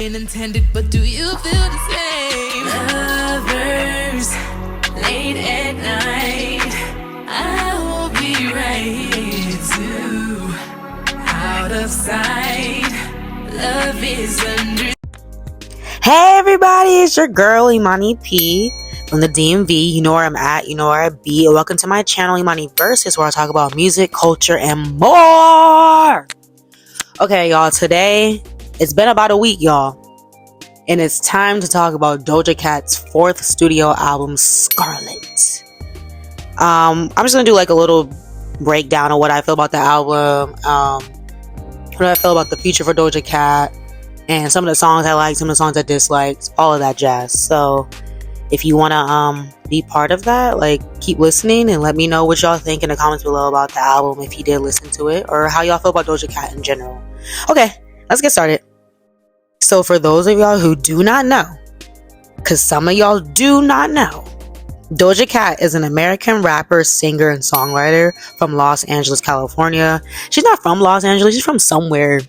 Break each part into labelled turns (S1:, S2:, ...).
S1: Intended, but do you feel the same? Lovers, late at night, I will be right here too. Out of sight, love is under.
S2: Hey everybody, it's your girl Imani P from the DMV. You know where I'm at, you know where I be. Welcome to my channel Imaniversus, where I talk about music, culture, and more. Okay, y'all, today it's been about a week, y'all, and it's time to talk about Doja Cat's fourth studio album, Scarlet. I'm just gonna do like a little breakdown of what I feel about the album, what I feel about the future for Doja Cat, and some of the songs I like, some of the songs I disliked, all of that jazz. So if you want to be part of that, like, keep listening and let me know what y'all think in the comments below about the album, if you did listen to it, or how y'all feel about Doja Cat in general. Okay, let's get started. So for those of y'all who do not know, because some of y'all do not know, Doja Cat is an American rapper, singer, and songwriter from Los Angeles, California. She's not from Los Angeles, she's from somewhere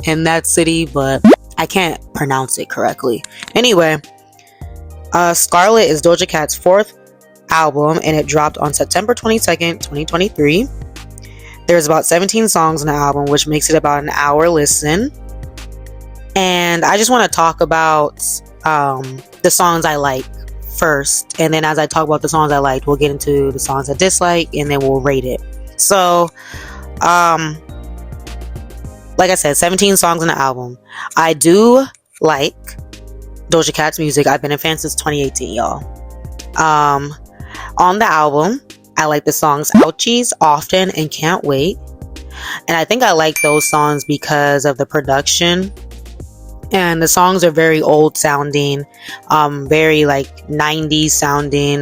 S2: in that city, but I can't pronounce it correctly. Anyway, Scarlet is Doja Cat's fourth album, and it dropped on September 22nd, 2023. There's about 17 songs on the album, which makes it about an hour listen. And I just want to talk about the songs I like first, and then as I talk about the songs I liked, we'll get into the songs I dislike, and then we'll rate it. So like I said, 17 songs on the album. I do like Doja Cat's music. I've been a fan since 2018, y'all. On the album, I like the songs Ouchies, Often, and Can't Wait. And I think I like those songs because of the production. And the songs are very old sounding, very like 90s sounding.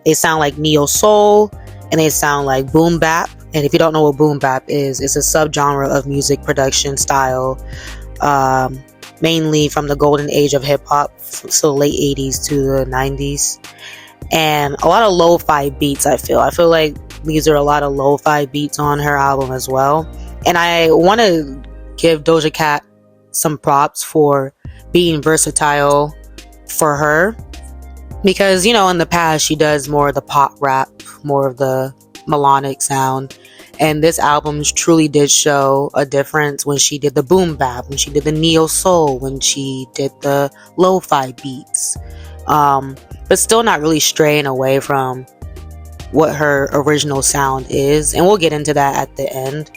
S2: They sound like neo soul, and they sound like boom bap. And if you don't know what boom bap is, it's a subgenre of music production style, mainly from the golden age of hip hop, so late 80s to the 90s. And a lot of lo-fi beats. I feel like these are a lot of lo-fi beats on her album as well. And I want to give Doja Cat some props for being versatile for her, because, you know, in the past she does more of the pop rap, more of the melodic sound, and this album truly did show a difference when she did the boom bap, when she did the neo soul, when she did the lo-fi beats, but still not really straying away from what her original sound is, and we'll get into that at the end.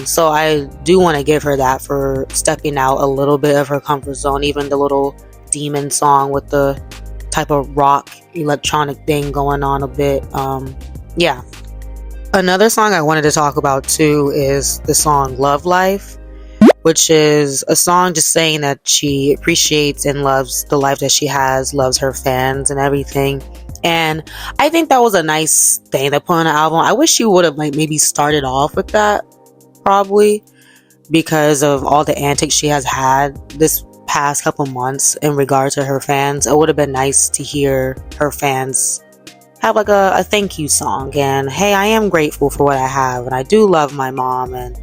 S2: So I do want to give her that for stepping out a little bit of her comfort zone, even the little demon song with the type of rock electronic thing going on a bit. Yeah. Another song I wanted to talk about too is the song Love Life, which is a song just saying that she appreciates and loves the life that she has, loves her fans and everything. And I think that was a nice thing to put on the album. I wish she would have like maybe started off with that, probably, because of all the antics she has had this past couple months in regard to her fans. It would have been nice to hear her fans have like a thank you song, and hey, I am grateful for what I have, and I do love my mom, and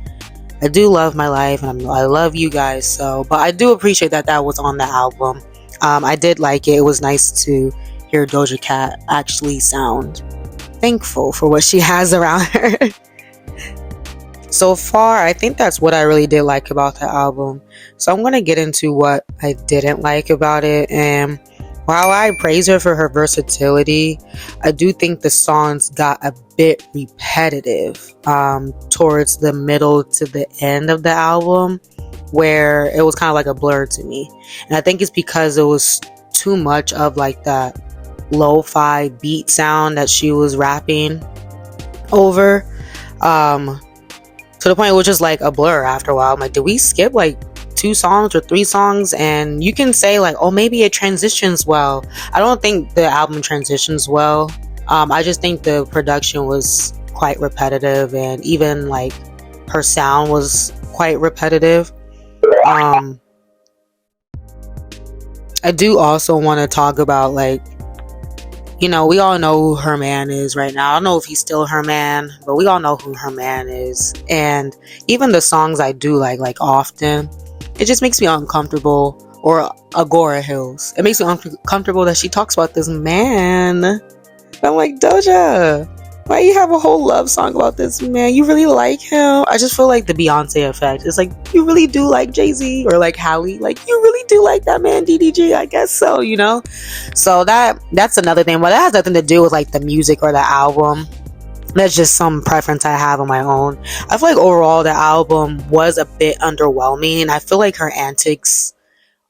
S2: I do love my life, and I love you guys. So, but I do appreciate that that was on the album. I did like it. It was nice to hear Doja Cat actually sound thankful for what she has around her. So far, I think that's what I really did like about the album. So I'm going to get into what I didn't like about it. And while I praise her for her versatility, I do think the songs got a bit repetitive towards the middle to the end of the album, where it was kind of like a blur to me. And I think it's because it was too much of like that lo-fi beat sound that she was rapping over, to the point it was just like a blur after a while. I'm like, did we skip like 2 songs or 3 songs? And you can say like, oh, maybe it transitions well. I don't think the album transitions well. I just think the production was quite repetitive, and even like her sound was quite repetitive. I do also want to talk about, like, you know, we all know who her man is right now. I don't know if he's still her man, but we all know who her man is. And even the songs I do like Often, it just makes me uncomfortable. Or Agora Hills. It makes me uncomfortable that she talks about this man. I'm like, Doja, why you have a whole love song about this man? You really like him? I just feel like the Beyonce effect. It's like, you really do like Jay-Z or like Halle. Like, you really do like that man, DDG. I guess so, you know? So that's another thing. But that has nothing to do with like the music or the album. That's just some preference I have on my own. I feel like overall the album was a bit underwhelming. I feel like her antics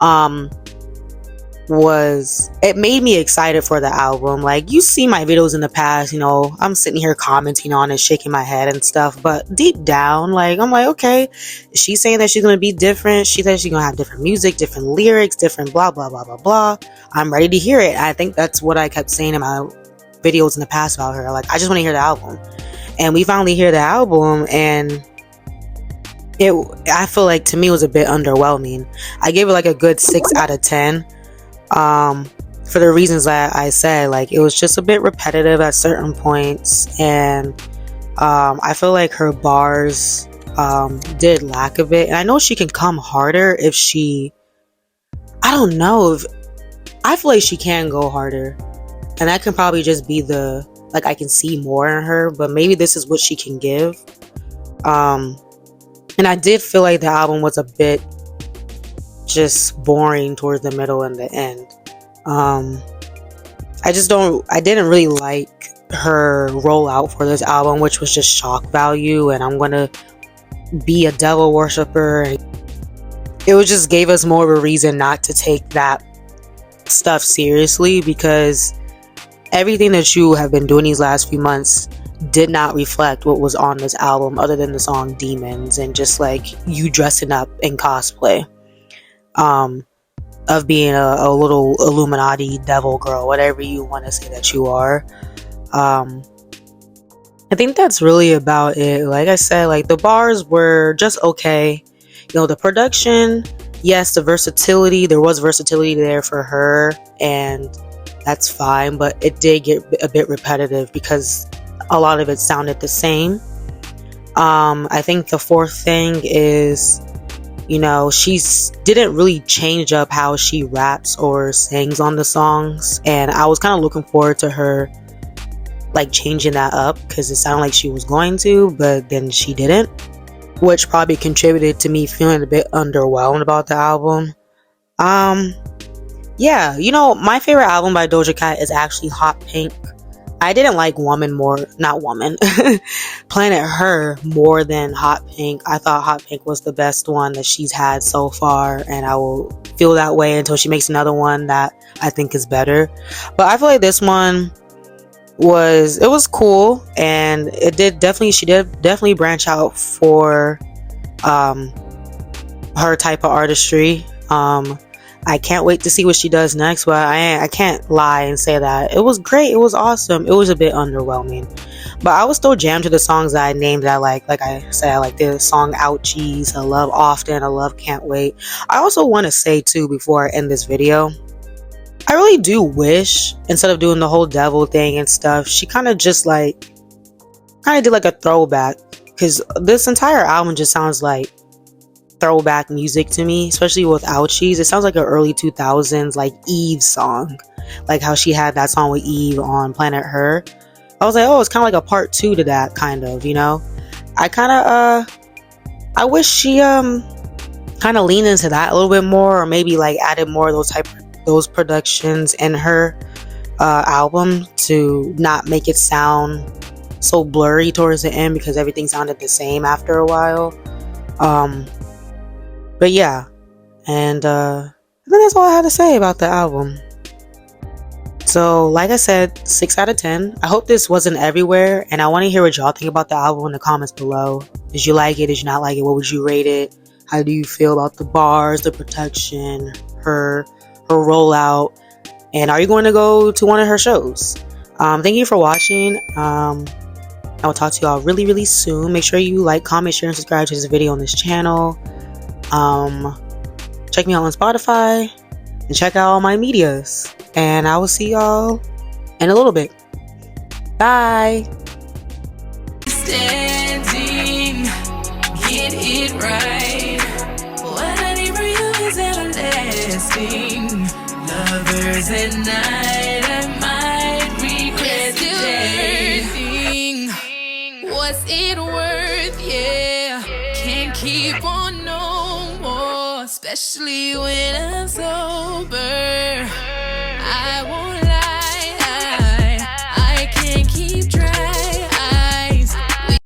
S2: it made me excited for the album. Like, you see my videos in the past, you know, I'm sitting here commenting on it, shaking my head and stuff, but deep down, like, I'm like, okay, she's saying that she's gonna be different. She says she's gonna have different music, different lyrics, different blah blah blah blah blah. I'm ready to hear it. I think that's what I kept saying in my videos in the past about her. Like, I just want to hear the album, and we finally hear the album, and I feel like to me it was a bit underwhelming. I gave it like a good 6 out of 10. For the reasons that I said, like, it was just a bit repetitive at certain points, and I feel like her bars did lack a bit. And I know she can come harder if she, I don't know, if I feel like she can go harder, and that can probably just be like, I can see more in her, but maybe this is what she can give. And I did feel like the album was a bit just boring towards the middle and the end. I didn't really like her rollout for this album, which was just shock value, and I'm gonna be a devil worshiper. It was just gave us more of a reason not to take that stuff seriously, because everything that you have been doing these last few months did not reflect what was on this album, other than the song Demons and just like you dressing up in cosplay of being a little Illuminati devil girl, whatever you want to say that you are. I think that's really about it. Like I said, like, the bars were just okay. You know, the production, yes, the versatility, there was versatility there for her, and that's fine, but it did get a bit repetitive because a lot of it sounded the same. I think the fourth thing is, you know, she didn't really change up how she raps or sings on the songs, and I was kind of looking forward to her like changing that up, because it sounded like she was going to, but then she didn't, which probably contributed to me feeling a bit underwhelmed about the album. Yeah, you know, my favorite album by Doja Cat is actually Hot Pink. I didn't like Planet Her more than Hot Pink. I thought Hot Pink was the best one that she's had so far, and I will feel that way until she makes another one that I think is better. But I feel like this one was cool, and she did definitely branch out for her type of artistry. I can't wait to see what she does next, but I can't lie and say that it was great, it was awesome. It was a bit underwhelming, but I was still jammed to the songs that I named that like I said, I like the song Ouchies, I love Often, I love Can't Wait. I also want to say too, before I end this video, I really do wish, instead of doing the whole devil thing and stuff, she kind of did like a throwback, because this entire album just sounds like throwback music to me, especially with Ouchies. It sounds like an early 2000s like Eve song, like how she had that song with Eve on Planet Her. I was like, oh, it's kind of like a part 2 to that, kind of, you know. I wish she kind of leaned into that a little bit more, or maybe like added more of those productions in her album to not make it sound so blurry towards the end, because everything sounded the same after a while. But yeah, and I think that's all I had to say about the album. So like I said, 6 out of 10. I hope this wasn't everywhere, and I want to hear what y'all think about the album in the comments below. Did you like it? Did you not like it? What would you rate it? How do you feel about the bars, the production, her rollout, and are you going to go to one of her shows? Thank you for watching. I will talk to y'all really, really soon. Make sure you like, comment, share, and subscribe to this video on this channel. Check me out on Spotify and check out all my medias, and I will see y'all in a little bit. Bye.
S1: Standing, get it right. Whatever testing. Lovers at night, I might regret the day. What's it worth? Yeah, can't keep on no more, especially when I'm sober.